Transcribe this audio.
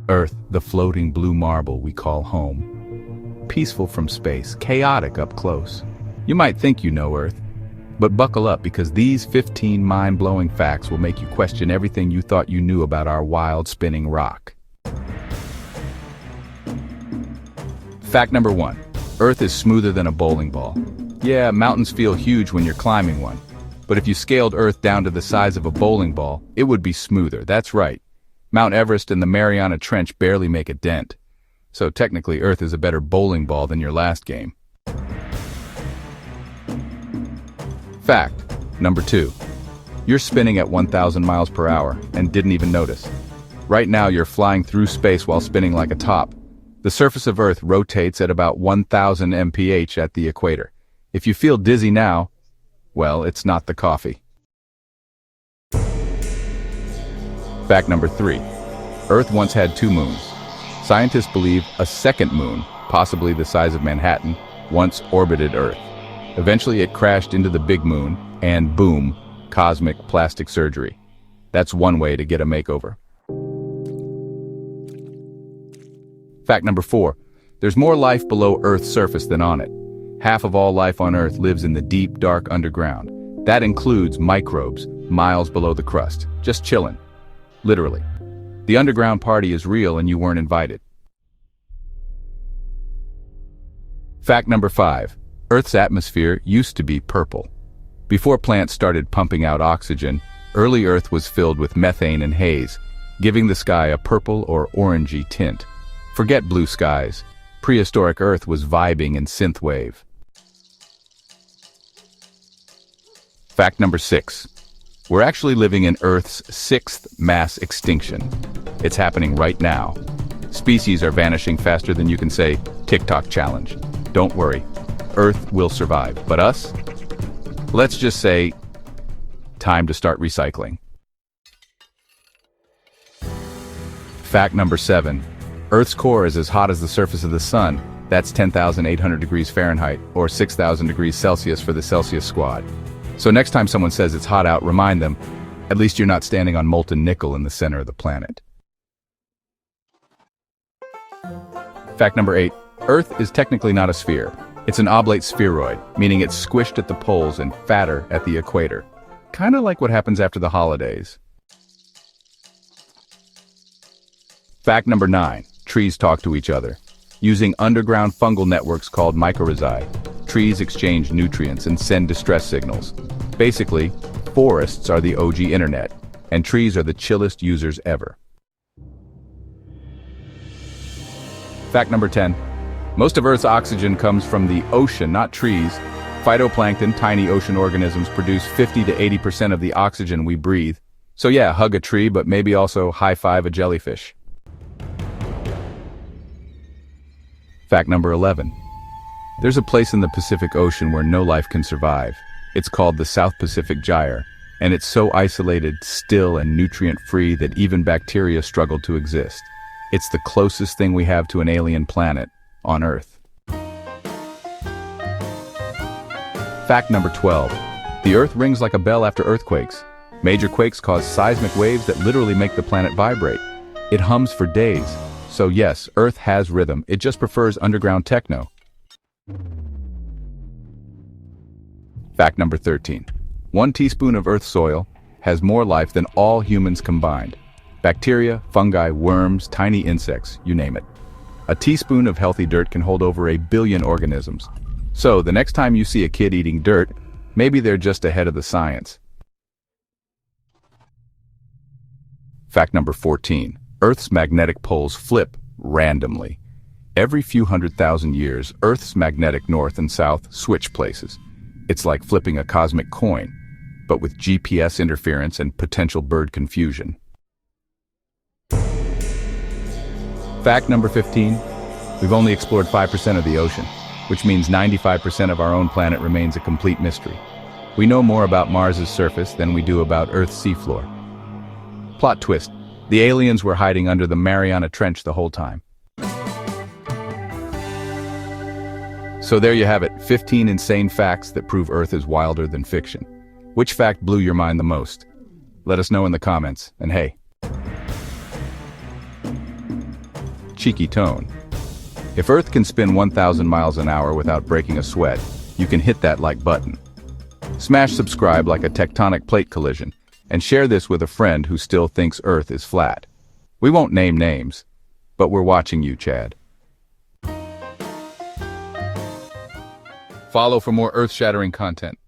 Earth, the floating blue marble we call home. Peaceful from space, chaotic up close. You might think you know Earth, but buckle up because these 15 mind-blowing facts will make you question everything you thought you knew about our wild spinning rock. Fact number 1. Earth is smoother than a bowling ball. Yeah, mountains feel huge when you're climbing one, but if you scaled Earth down to the size of a bowling ball, it would be smoother. That's right. Mount Everest and the Mariana Trench barely make a dent. So technically Earth is a better bowling ball than your last game. Fact number 2. You're spinning at 1,000 miles per hour and didn't even notice. Right now you're flying through space while spinning like a top. The surface of Earth rotates at about 1,000 mph at the equator. If you feel dizzy now, well, it's not the coffee. Fact number 3. Earth once had 2 moons. Scientists believe a second moon, possibly the size of Manhattan, once orbited Earth. Eventually it crashed into the big moon, and boom, cosmic plastic surgery. That's one way to get a makeover. Fact number 4. There's more life below Earth's surface than on it. Half of all life on Earth lives in the deep, dark underground. That includes microbes, miles below the crust, just chilling. Literally. The underground party is real and you weren't invited. Fact number 5. Earth's atmosphere used to be purple. Before plants started pumping out oxygen, early Earth was filled with methane and haze, giving the sky a purple or orangey tint. Forget blue skies. Prehistoric Earth was vibing in synthwave. Fact number 6. We're actually living in Earth's 6th mass extinction. It's happening right now. Species are vanishing faster than you can say, TikTok challenge. Don't worry, Earth will survive. But us? Let's just say, time to start recycling. Fact number 7. Earth's core is as hot as the surface of the sun. That's 10,800 degrees Fahrenheit, or 6,000 degrees Celsius for the Celsius squad. So next time someone says it's hot out, remind them, at least you're not standing on molten nickel in the center of the planet. Fact number 8. Earth is technically not a sphere. It's an oblate spheroid, meaning it's squished at the poles and fatter at the equator. Kinda like what happens after the holidays. Fact number 9. Trees talk to each other. Using underground fungal networks called mycorrhizae, trees exchange nutrients and send distress signals. Basically, forests are the OG internet, and trees are the chillest users ever. Fact number 10. Most of Earth's oxygen comes from the ocean, not trees. Phytoplankton, tiny ocean organisms, produce 50 to 80% of the oxygen we breathe. So yeah, hug a tree, but maybe also high-five a jellyfish. Fact number 11. There's a place in the Pacific Ocean where no life can survive. It's called the South Pacific Gyre, and it's so isolated, still, and nutrient-free that even bacteria struggle to exist. It's the closest thing we have to an alien planet on Earth. Fact number 12. The Earth rings like a bell after earthquakes. Major quakes cause seismic waves that literally make the planet vibrate. It hums for days. So yes, Earth has rhythm, it just prefers underground techno. Fact number 13. 1 teaspoon of Earth's soil has more life than all humans combined. Bacteria, fungi, worms, tiny insects, you name it. A teaspoon of healthy dirt can hold over 1 billion organisms. So the next time you see a kid eating dirt, maybe they're just ahead of the science. Fact number 14. Earth's magnetic poles flip randomly. Every few 100,000 years, Earth's magnetic north and south switch places. It's like flipping a cosmic coin, but with GPS interference and potential bird confusion. Fact number 15. We've only explored 5% of the ocean, which means 95% of our own planet remains a complete mystery. We know more about Mars's surface than we do about Earth's seafloor. Plot twist. The aliens were hiding under the Mariana Trench the whole time. So there you have it, 15 insane facts that prove Earth is wilder than fiction. Which fact blew your mind the most? Let us know in the comments, and hey, cheeky tone. If Earth can spin 1,000 miles an hour without breaking a sweat, you can hit that like button. Smash subscribe like a tectonic plate collision, and share this with a friend who still thinks Earth is flat. We won't name names, but we're watching you, Chad. Follow for more earth-shattering content.